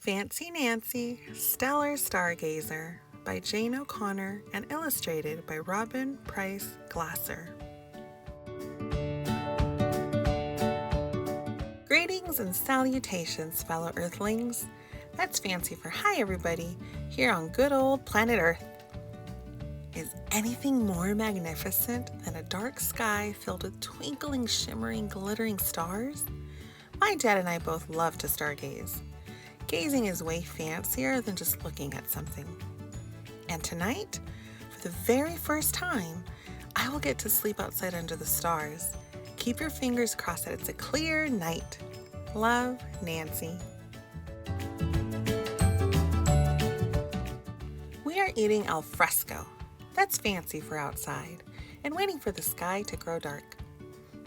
Fancy Nancy, Stellar Stargazer by Jane O'Connor and illustrated by Robin Price Glasser. Greetings and salutations, fellow Earthlings. That's fancy for hi everybody, here on good old planet Earth. Is anything more magnificent than a dark sky filled with twinkling, shimmering, glittering stars? My dad and I both love to stargaze. Gazing is way fancier than just looking at something. And tonight, for the very first time, I will get to sleep outside under the stars. Keep your fingers crossed that it's a clear night. Love, Nancy. We are eating al fresco. That's fancy for outside, and waiting for the sky to grow dark.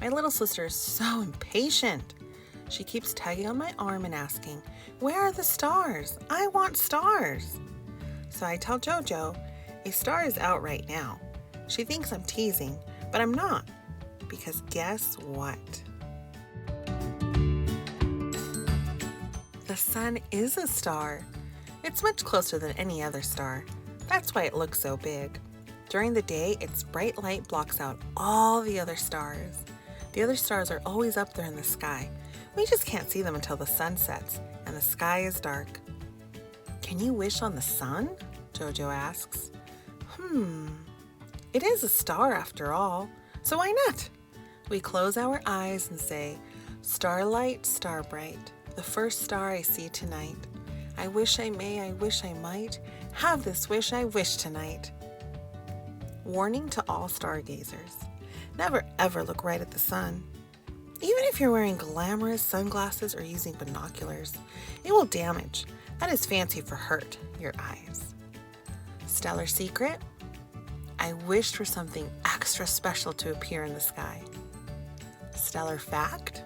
My little sister is so impatient. She keeps tugging on my arm and asking, "Where are the stars? I want stars." So I tell Jojo, a star is out right now. She thinks I'm teasing, but I'm not, because guess what? The sun is a star. It's much closer than any other star. That's why it looks so big. During the day, its bright light blocks out all the other stars. The other stars are always up there in the sky. We just can't see them until the sun sets and the sky is dark. Can you wish on the sun? Jojo asks. It is a star after all, so why not? We close our eyes and say, "Starlight, star bright, the first star I see tonight. I wish I may, I wish I might, have this wish I wish tonight." Warning to all stargazers. Never ever look right at the sun. Even if you're wearing glamorous sunglasses or using binoculars, it will damage, that is fancy for hurt, your eyes. Stellar secret? I wished for something extra special to appear in the sky. Stellar fact?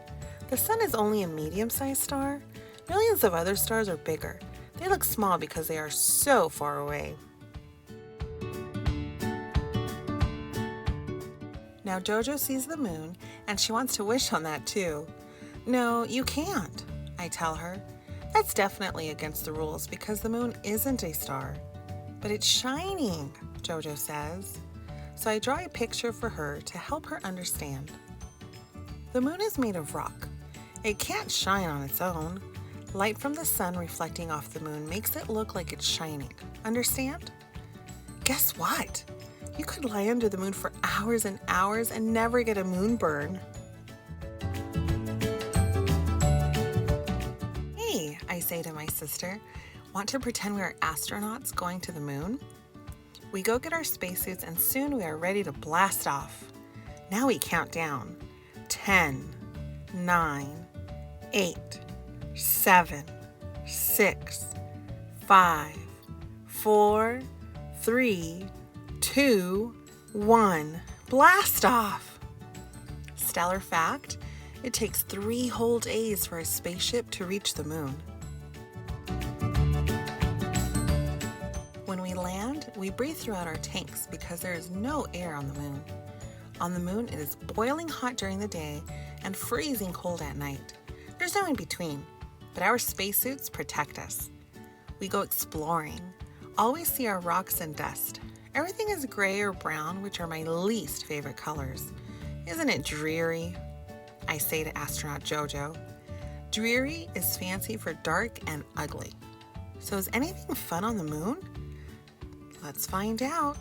The sun is only a medium-sized star. Millions of other stars are bigger. They look small because they are so far away. Now Jojo sees the moon, and she wants to wish on that too. "No, you can't," I tell her. "That's definitely against the rules because the moon isn't a star." "But it's shining," Jojo says. So I draw a picture for her to help her understand. The moon is made of rock. It can't shine on its own. Light from the sun reflecting off the moon makes it look like it's shining. Understand? Guess what? You could lie under the moon for hours and hours and never get a moonburn. "Hey," I say to my sister, "want to pretend we are astronauts going to the moon?" We go get our spacesuits and soon we are ready to blast off. Now we count down. 10, 9, 8, 7, 6, 5, 4, 3, 2, 1. Blast off! Stellar fact, it takes 3 whole days for a spaceship to reach the moon. When we land, we breathe throughout our tanks because there is no air on the moon. On the moon, it is boiling hot during the day and freezing cold at night. There's no in between, but our spacesuits protect us. We go exploring. Always see our rocks and dust. Everything is gray or brown, which are my least favorite colors. Isn't it dreary? I say to astronaut Jojo. Dreary is fancy for dark and ugly. So is anything fun on the moon? Let's find out.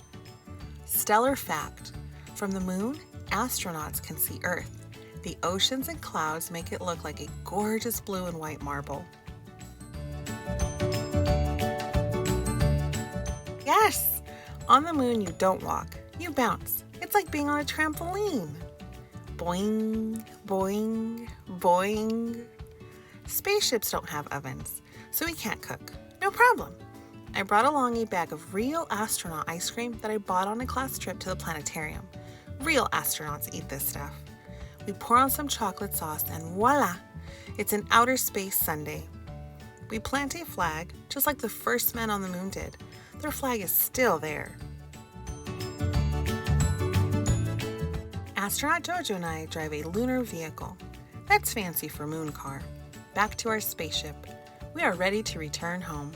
Stellar fact. From the moon, astronauts can see Earth. The oceans and clouds make it look like a gorgeous blue and white marble. Yes! On the moon, you don't walk, you bounce. It's like being on a trampoline. Boing, boing, boing. Spaceships don't have ovens, so we can't cook. No problem. I brought along a bag of real astronaut ice cream that I bought on a class trip to the planetarium. Real astronauts eat this stuff. We pour on some chocolate sauce and voila! It's an outer space sundae. We plant a flag, just like the first men on the moon did. Their flag is still there. Astronaut Jojo and I drive a lunar vehicle. That's fancy for moon car. Back to our spaceship. We are ready to return home.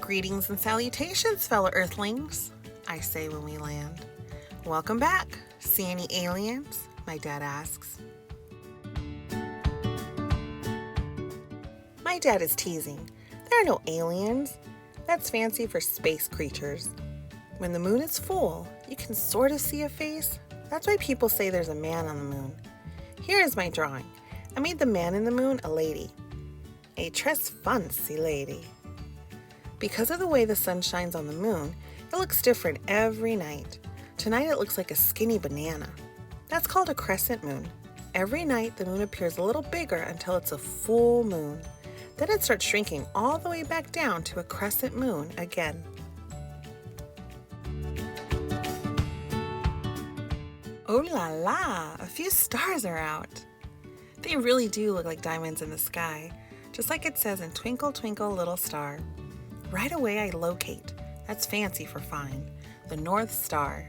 Greetings and salutations, fellow Earthlings, I say when we land. Welcome back. See any aliens? My dad asks. My dad is teasing. There are no aliens. That's fancy for space creatures. When the moon is full, you can sort of see a face. That's why people say there's a man on the moon. Here is my drawing. I made the man in the moon a lady. A tres fancy lady. Because of the way the sun shines on the moon, it looks different every night. Tonight it looks like a skinny banana. That's called a crescent moon. Every night the moon appears a little bigger until it's a full moon. Then it starts shrinking all the way back down to a crescent moon again. Oh la la, a few stars are out. They really do look like diamonds in the sky, just like it says in Twinkle Twinkle Little Star. Right away I locate, that's fancy for find, the North Star.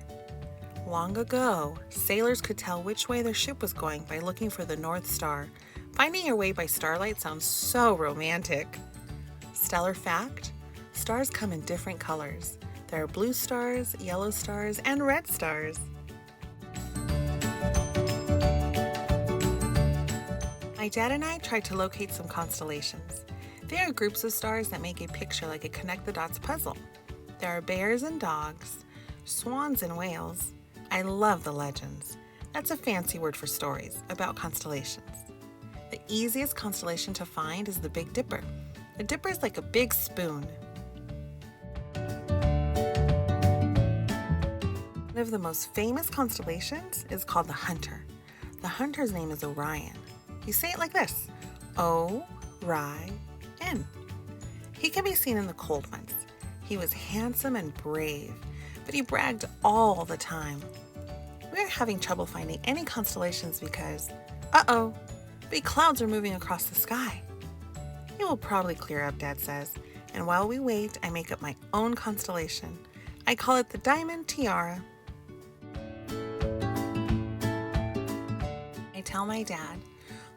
Long ago, sailors could tell which way their ship was going by looking for the North Star. Finding your way by starlight sounds so romantic. Stellar fact, stars come in different colors. There are blue stars, yellow stars, and red stars. My dad and I tried to locate some constellations. They are groups of stars that make a picture like a connect-the-dots puzzle. There are bears and dogs, swans and whales. I love the legends. That's a fancy word for stories about constellations. The easiest constellation to find is the Big Dipper. The Dipper is like a big spoon. One of the most famous constellations is called the Hunter. The Hunter's name is Orion. You say it like this, O-R-I-N. He can be seen in the cold months. He was handsome and brave, but he bragged all the time. We are having trouble finding any constellations because, big clouds are moving across the sky. It will probably clear up, Dad says, and while we wait, I make up my own constellation. I call it the Diamond Tiara. I tell my dad,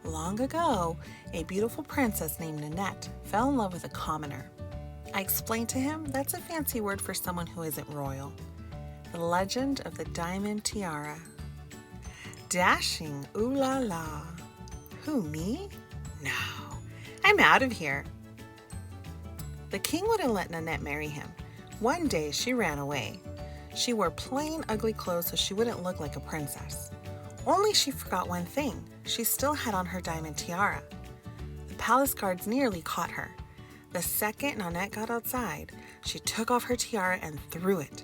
long ago, a beautiful princess named Nanette fell in love with a commoner. I explained to him that's a fancy word for someone who isn't royal. The legend of the Diamond Tiara. Dashing, ooh la la. Who, me? No, I'm out of here. The king wouldn't let Nanette marry him. One day she ran away. She wore plain, ugly clothes so she wouldn't look like a princess. Only she forgot one thing. She still had on her diamond tiara. The palace guards nearly caught her. The second Nanette got outside, she took off her tiara and threw it.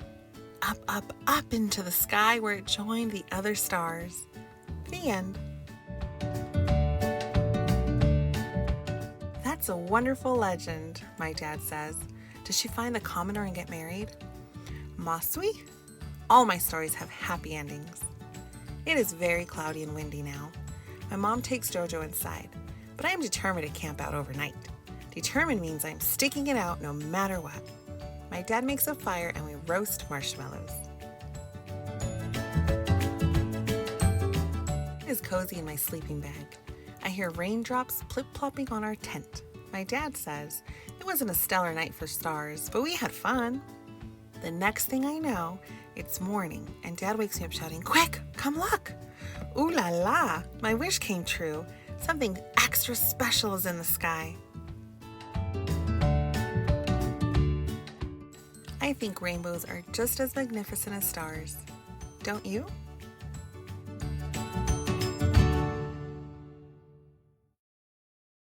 Up, up, up into the sky where it joined the other stars. The end. That's a wonderful legend, my dad says. Did she find the commoner and get married? Masui? All my stories have happy endings. It is very cloudy and windy now. My mom takes Jojo inside, but I am determined to camp out overnight. Determined means I'm sticking it out no matter what. My dad makes a fire and we roast marshmallows. It is cozy in my sleeping bag. I hear raindrops plip-plopping on our tent. My dad says it wasn't a stellar night for stars, but we had fun. The next thing I know, it's morning, and Dad wakes me up shouting, "Quick, come look!" Ooh la la, my wish came true. Something extra special is in the sky. I think rainbows are just as magnificent as stars. Don't you?